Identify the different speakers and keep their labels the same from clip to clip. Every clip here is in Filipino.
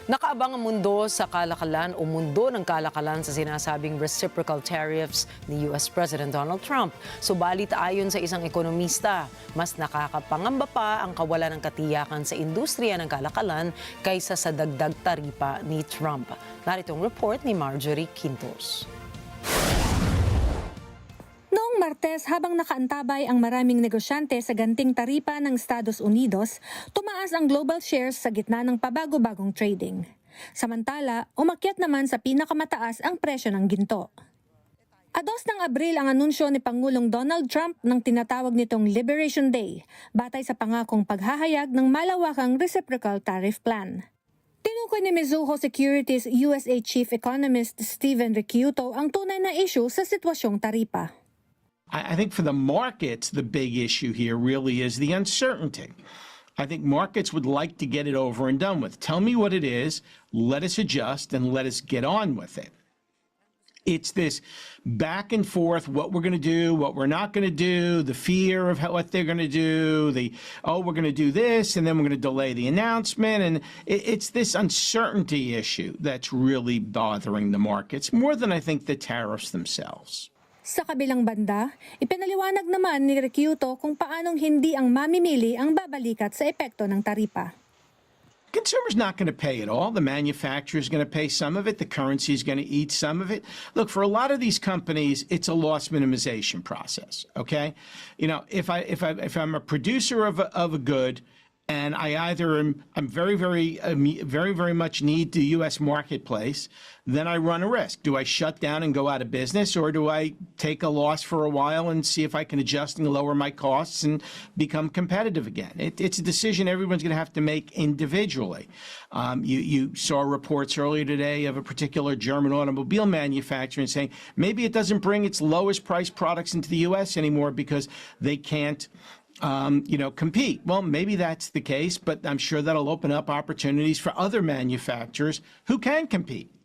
Speaker 1: Nakaabang ang mundo sa kalakalan o mundo ng kalakalan sa sinasabing reciprocal tariffs ni US President Donald Trump. Subalit ayon sa isang ekonomista, mas nakakapangamba pa ang kawalan ng katiyakan sa industriya ng kalakalan kaysa sa dagdag taripa ni Trump. Narito ang report ni Marjorie Quintos.
Speaker 2: Noong Martes, habang nakaantabay ang maraming negosyante sa ganting taripa ng Estados Unidos, tumaas ang global shares sa gitna ng pabago-bagong trading. Samantala, umakyat naman sa pinakamataas ang presyo ng ginto. A-2 ng Abril ang anunsyo ni Pangulong Donald Trump ng tinatawag nitong Liberation Day, batay sa pangakong paghahayag ng malawakang reciprocal tariff plan. Tinukoy ni Mizuho Securities USA Chief Economist Steven Ricciuto ang tunay na issue sa sitwasyong taripa.
Speaker 3: I think for the markets, the big issue here really is the uncertainty. I think markets would like to get it over and done with. Tell me what it is, let us adjust, and let us get on with it. It's this back and forth, what we're going to do, what we're not going to do, the fear of what they're going to do, we're going to do this, and then we're going to delay the announcement. And it's this uncertainty issue that's really bothering the markets more than I think the tariffs themselves.
Speaker 2: Sa kabilang banda, ipinaliwanag naman ni Ricciuto kung paanong hindi ang mamimili ang babalikat sa epekto ng taripa.
Speaker 3: Consumer's not going to pay it all. The manufacturer is going to pay some of it. The currency is going to eat some of it. Look, for a lot of these companies, it's a loss minimization process. Okay, you know, if I'm a producer of a good, and I either I'm very much need the U.S. marketplace, then I run a risk. Do I shut down and go out of business, or do I take a loss for a while and see if I can adjust and lower my costs and become competitive again? It's a decision everyone's going to have to make individually. You saw reports earlier today of a particular German automobile manufacturer saying maybe it doesn't bring its lowest priced products into the U.S. anymore because they can't compete. Well, maybe that's the case, but I'm sure that'll open up opportunities for other manufacturers who can compete.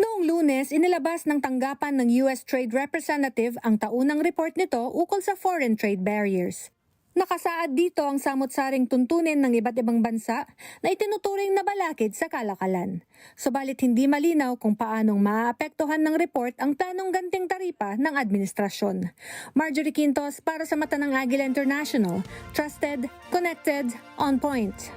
Speaker 2: Noong Lunes, inilabas ng tanggapan ng US Trade Representative ang taunang report nito ukol sa foreign trade barriers. Nakasaad dito ang samot-saring tuntunin ng iba't ibang bansa na itinuturing na balakid sa kalakalan. Subalit hindi malinaw kung paanong maaapektuhan ng report ang planong ganting taripa ng administrasyon. Marjorie Quintos para sa Mata ng Agila International. Trusted, connected, on point.